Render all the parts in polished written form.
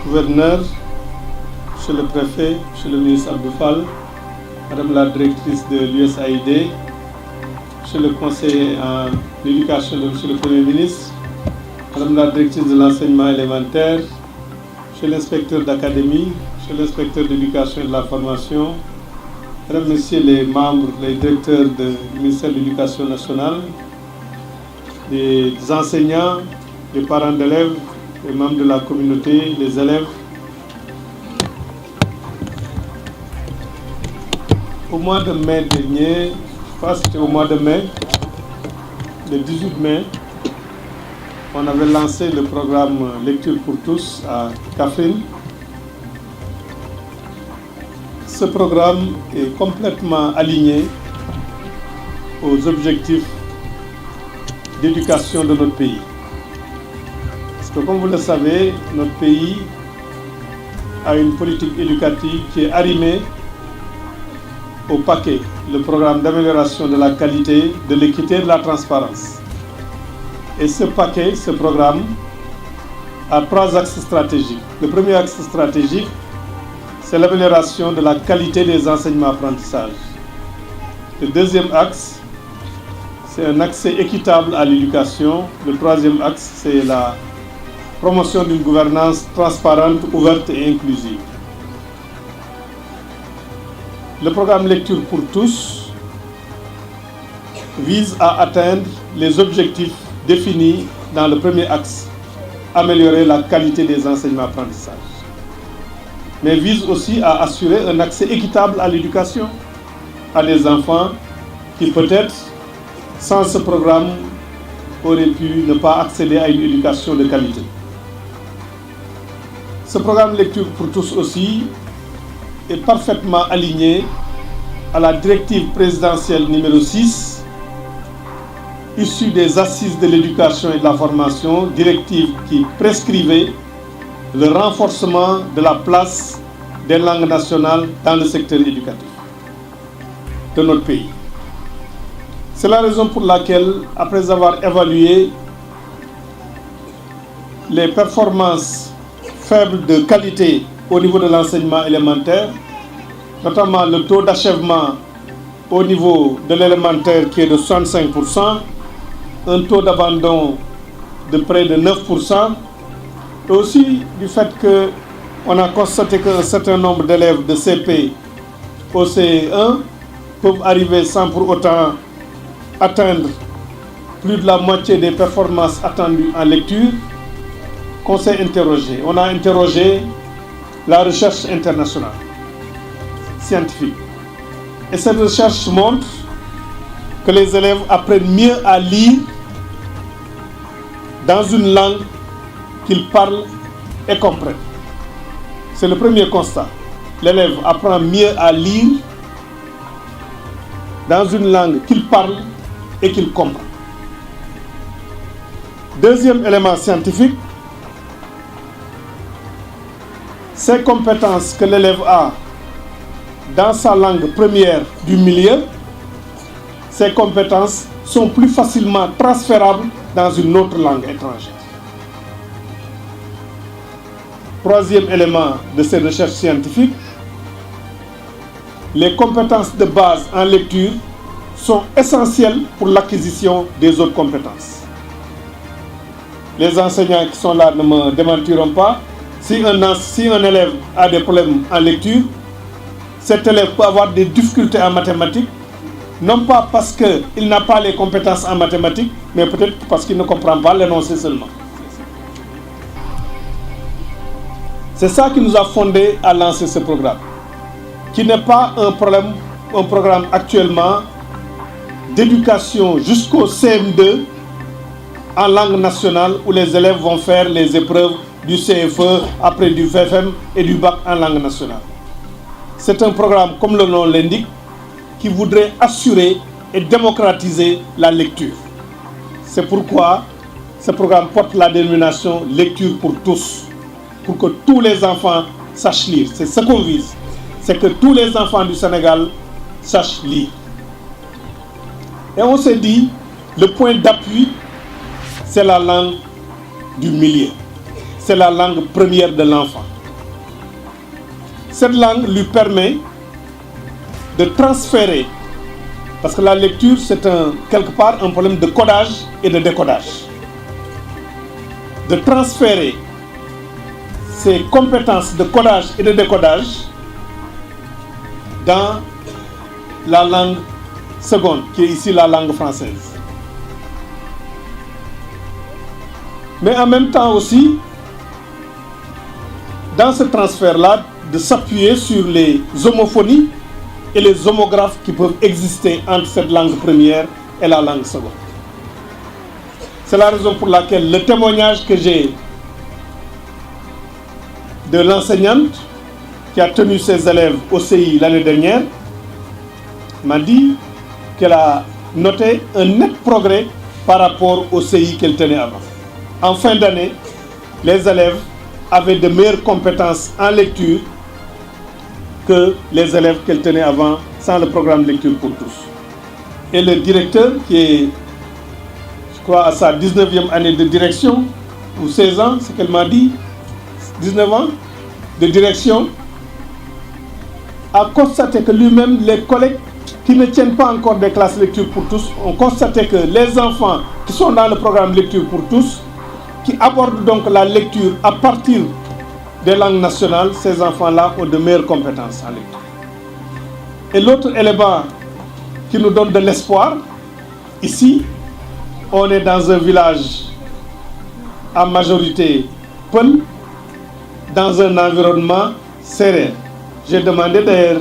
gouverneur, Monsieur le préfet, Monsieur le ministre Abdou Fall, Madame la directrice de l'USAID, Monsieur le conseiller en éducation de Monsieur le Premier ministre, Madame la directrice de l'enseignement élémentaire, Monsieur l'inspecteur d'académie, Monsieur l'inspecteur d'éducation et de la formation, Mesdames, Messieurs les membres, les directeurs du ministère de l'Éducation nationale, les enseignants, les parents d'élèves, les membres de la communauté, les élèves. Au mois de mai dernier, je pense que c'était au mois de mai, le 18 mai, on avait lancé le programme Lecture pour tous à Kaffrine. Ce programme est complètement aligné aux objectifs d'éducation de notre pays. Parce que comme vous le savez, notre pays a une politique éducative qui est arrimée au paquet, le programme d'amélioration de la qualité, de l'équité et de la transparence. Et ce paquet, ce programme, a 3 axes stratégiques. Le premier axe stratégique, c'est l'amélioration de la qualité des enseignements-apprentissages. Le deuxième axe, c'est un accès équitable à l'éducation. Le troisième axe, c'est la promotion d'une gouvernance transparente, ouverte et inclusive. Le programme Lecture pour tous vise à atteindre les objectifs définis dans le premier axe, améliorer la qualité des enseignements-apprentissages, mais vise aussi à assurer un accès équitable à l'éducation à des enfants qui peut-être, sans ce programme, auraient pu ne pas accéder à une éducation de qualité. Ce programme Lecture pour tous aussi est parfaitement aligné à la directive présidentielle numéro 6, issue des assises de l'éducation et de la formation, directive qui prescrivait le renforcement de la place des langues nationales dans le secteur éducatif de notre pays. C'est la raison pour laquelle, après avoir évalué les performances faibles de qualité au niveau de l'enseignement élémentaire, notamment le taux d'achèvement au niveau de l'élémentaire qui est de 65%, un taux d'abandon de près de 9%, et aussi du fait qu'on a constaté qu'un certain nombre d'élèves de CP au CE1 peuvent arriver sans pour autant atteindre plus de la moitié des performances attendues en lecture, qu'on s'est interrogé. On a interrogé la recherche internationale, scientifique. Et cette recherche montre que les élèves apprennent mieux à lire dans une langue qu'ils parlent et comprennent. C'est le premier constat. L'élève apprend mieux à lire dans une langue qu'il parle et qu'il comprend. Deuxième élément scientifique, ces compétences que l'élève a dans sa langue première du milieu, ces compétences sont plus facilement transférables dans une autre langue étrangère. Troisième élément de ces recherches scientifiques, les compétences de base en lecture sont essentielles pour l'acquisition des autres compétences. Les enseignants qui sont là ne me démentiront pas. Si un élève a des problèmes en lecture, cet élève peut avoir des difficultés en mathématiques, non pas parce qu'il n'a pas les compétences en mathématiques, mais peut-être parce qu'il ne comprend pas l'énoncé seulement. C'est ça qui nous a fondé à lancer ce programme, qui n'est pas un programme actuellement d'éducation jusqu'au CM2 en langue nationale où les élèves vont faire les épreuves du CFE, après du VFM et du bac en langue nationale. C'est un programme, comme le nom l'indique, qui voudrait assurer et démocratiser la lecture. C'est pourquoi ce programme porte la dénomination Lecture pour tous, pour que tous les enfants sachent lire. C'est ce qu'on vise. C'est que tous les enfants du Sénégal sachent lire. Et on s'est dit, le point d'appui, c'est la langue du milieu. C'est la langue première de l'enfant. cette langue lui permet de transférer, parce que la lecture, c'est quelque part un problème de codage et de décodage, de transférer ses compétences de codage et de décodage dans la langue seconde, qui est ici la langue française. Mais en même temps aussi, dans ce transfert-là, de s'appuyer sur les homophonies et les homographes qui peuvent exister entre cette langue première et la langue seconde. C'est la raison pour laquelle le témoignage que j'ai de l'enseignante qui a tenu ses élèves au CI l'année dernière m'a dit qu'elle a noté un net progrès par rapport au CI qu'elle tenait avant. En fin d'année, les élèves avaient de meilleures compétences en lecture que les élèves qu'elle tenait avant sans le programme Lecture pour tous. Et le directeur, qui est, je crois, à sa 19e année de direction, ou 16 ans, c'est qu'elle m'a dit, 19 ans de direction, a constaté que lui-même, les collègues qui ne tiennent pas encore des classes Lecture pour tous, ont constaté que les enfants qui sont dans le programme Lecture pour tous, qui abordent donc la lecture à partir des langues nationales, ces enfants-là ont de meilleures compétences en lecture. Et l'autre élément qui nous donne de l'espoir, ici, on est dans un village à majorité Peul, dans un environnement sérère. J'ai demandé d'ailleurs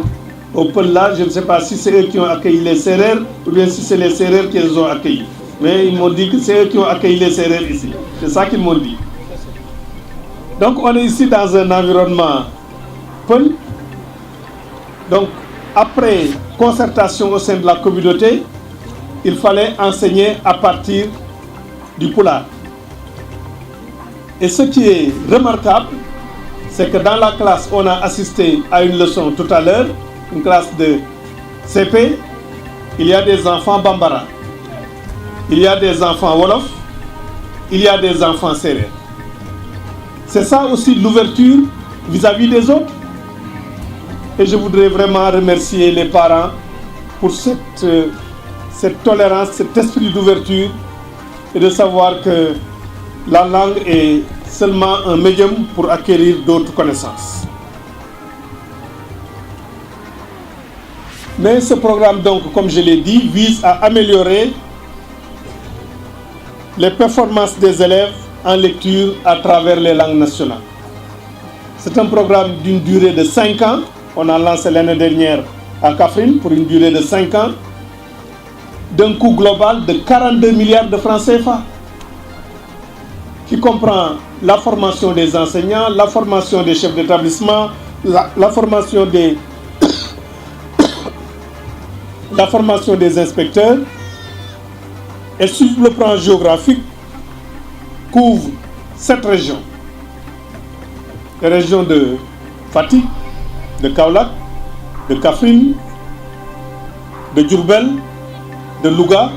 aux Peul là, je ne sais pas si c'est eux qui ont accueilli les Sérères ou bien si c'est les Sérères qui les ont accueillis. Mais ils m'ont dit que c'est eux qui ont accueilli les Sérères ici. C'est ça qu'ils m'ont dit. Donc on est ici dans un environnement Peul. Donc après concertation au sein de la communauté, il fallait enseigner à partir du Pulaar. Et ce qui est remarquable, c'est que dans la classe, on a assisté à une leçon tout à l'heure, une classe de CP, il y a des enfants Bambara, il y a des enfants Wolof, il y a des enfants Sérères. C'est ça aussi l'ouverture vis-à-vis des autres. Et je voudrais vraiment remercier les parents pour cette tolérance, cet esprit d'ouverture et de savoir que la langue est seulement un médium pour acquérir d'autres connaissances. Mais ce programme, donc, comme je l'ai dit, vise à améliorer les performances des élèves en lecture à travers les langues nationales. C'est un programme d'une durée de 5 ans. On a lancé l'année dernière à Kaffrine pour une durée de 5 ans, d'un coût global de 42 milliards de francs CFA, qui comprend la formation des enseignants, la formation des chefs d'établissement, la formation des la formation des inspecteurs, et sur le plan géographique couvre 7 régions. Les régions de Fatick, de Kaolack, de Kaffrine, de Diourbel, de Louga,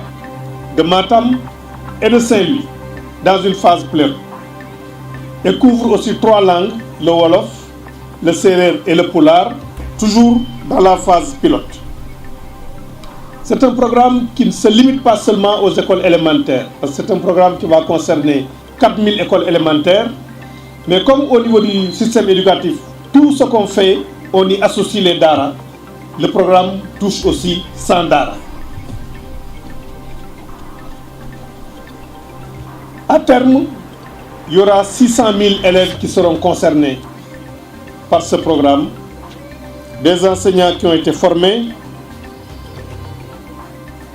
de Matam et de Saint-Louis, dans une phase pleine. Et couvre aussi 3 langues, le Wolof, le Sérère et le Pulaar, toujours dans la phase pilote. C'est un programme qui ne se limite pas seulement aux écoles élémentaires, parce que c'est un programme qui va concerner 4000 écoles élémentaires, mais comme au niveau du système éducatif, tout ce qu'on fait, on y associe les daara, le programme touche aussi 100 daara. À terme, il y aura 600 000 élèves qui seront concernés par ce programme, des enseignants qui ont été formés,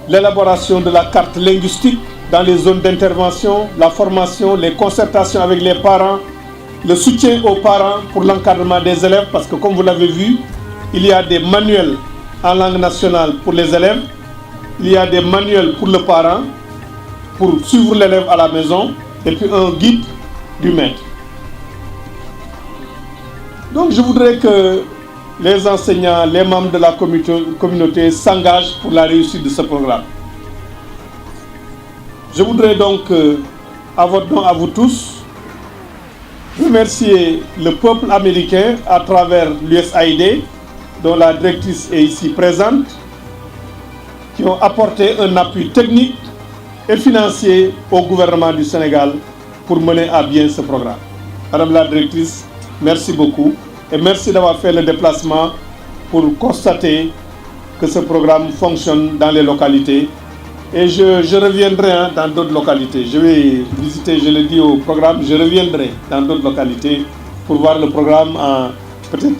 l'élaboration de la carte linguistique dans les zones d'intervention, la formation, les concertations avec les parents, le soutien aux parents pour l'encadrement des élèves, parce que comme vous l'avez vu, il y a des manuels en langue nationale pour les élèves, il y a des manuels pour le parent, pour suivre l'élève à la maison, et puis un guide du maître. Donc je voudrais que les enseignants, les membres de la communauté s'engagent pour la réussite de ce programme. Je voudrais donc, à votre nom, à vous tous, remercier le peuple américain à travers l'USAID, dont la directrice est ici présente, qui ont apporté un appui technique et financier au gouvernement du Sénégal pour mener à bien ce programme. Madame la directrice, merci beaucoup et merci d'avoir fait le déplacement pour constater que ce programme fonctionne dans les localités. Et je reviendrai dans d'autres localités. Je vais visiter, je l'ai dit au programme, je reviendrai dans d'autres localités pour voir le programme peut-être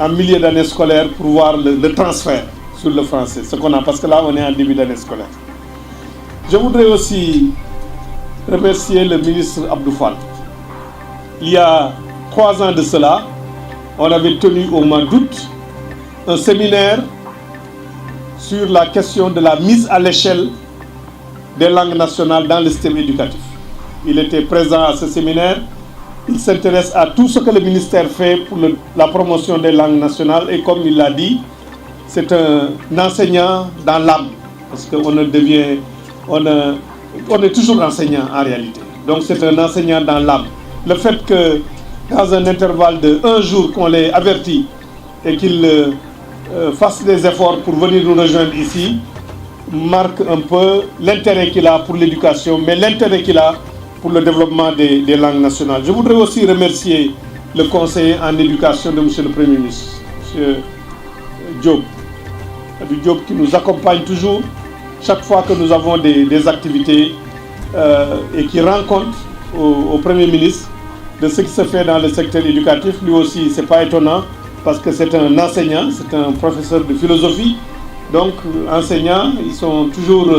en milieu d'année scolaire pour voir le transfert sur le français, ce qu'on a, parce que là on est en début d'année scolaire. Je voudrais aussi remercier le ministre Abdou Fall. Il y a 3 ans de cela, on avait tenu au mois d'août un séminaire sur la question de la mise à l'échelle des langues nationales dans le système éducatif. Il était présent à ce séminaire. Il s'intéresse à tout ce que le ministère fait pour la promotion des langues nationales et comme il l'a dit, c'est un enseignant dans l'âme parce qu'on on est toujours enseignant en réalité. Donc c'est un enseignant dans l'âme. Le fait que dans un intervalle de 1 jour qu'on l'ait averti et qu'il fasse des efforts pour venir nous rejoindre ici marque un peu l'intérêt qu'il a pour l'éducation, mais l'intérêt qu'il a pour le développement des langues nationales. Je voudrais aussi remercier le conseiller en éducation de M. le Premier ministre, M. Diop, qui nous accompagne toujours chaque fois que nous avons des activités et qui rend compte au Premier ministre de ce qui se fait dans le secteur éducatif. Lui aussi, ce n'est pas étonnant parce que c'est un enseignant, c'est un professeur de philosophie. Donc, enseignants, ils sont toujours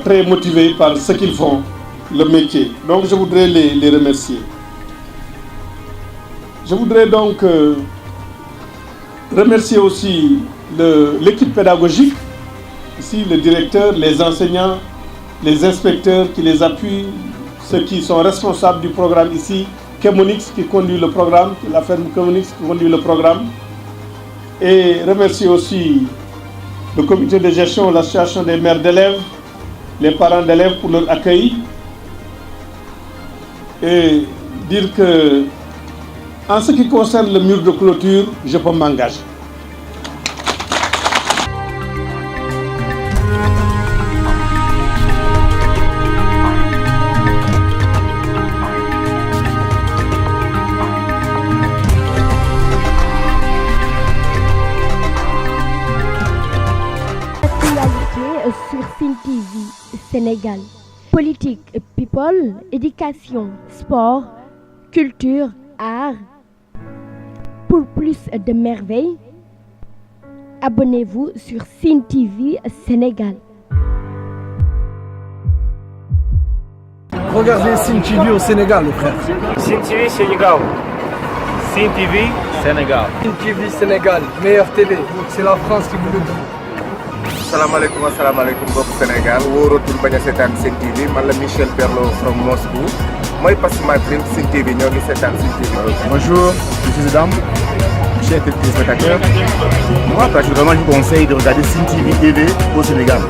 très motivés par ce qu'ils font, le métier. Donc, je voudrais les remercier. Je voudrais donc remercier aussi l'équipe pédagogique, ici le directeur, les enseignants, les inspecteurs qui les appuient, ceux qui sont responsables du programme ici, Chemonix qui conduit le programme, la ferme Chemonix qui conduit le programme, et remercier aussi le comité de gestion, l'association des mères d'élèves, les parents d'élèves pour leur accueil, et dire que en ce qui concerne le mur de clôture, je peux m'engager. Sur Sen TV Sénégal. Politique, people, éducation, sport, culture, art. Pour plus de merveilles, abonnez-vous sur Sen TV Sénégal. Regardez Sen TV au Sénégal, le frère. Sen TV Sénégal. Sen TV Sénégal. Sen TV Sénégal, meilleure télé. C'est la France qui vous le dit. Assalamualaikum mbokk Sénégal wóoratul bañ a seetaan Sen TV man la Michel Perlo from Moscou mooy passe ma dream Sen TV ñoo ngi seetaan Sen TV. Bonjour, je suis Zidane, chers téléspectateurs. Moi, personnellement, je vous conseille de regarder Sen TV au Sénégal.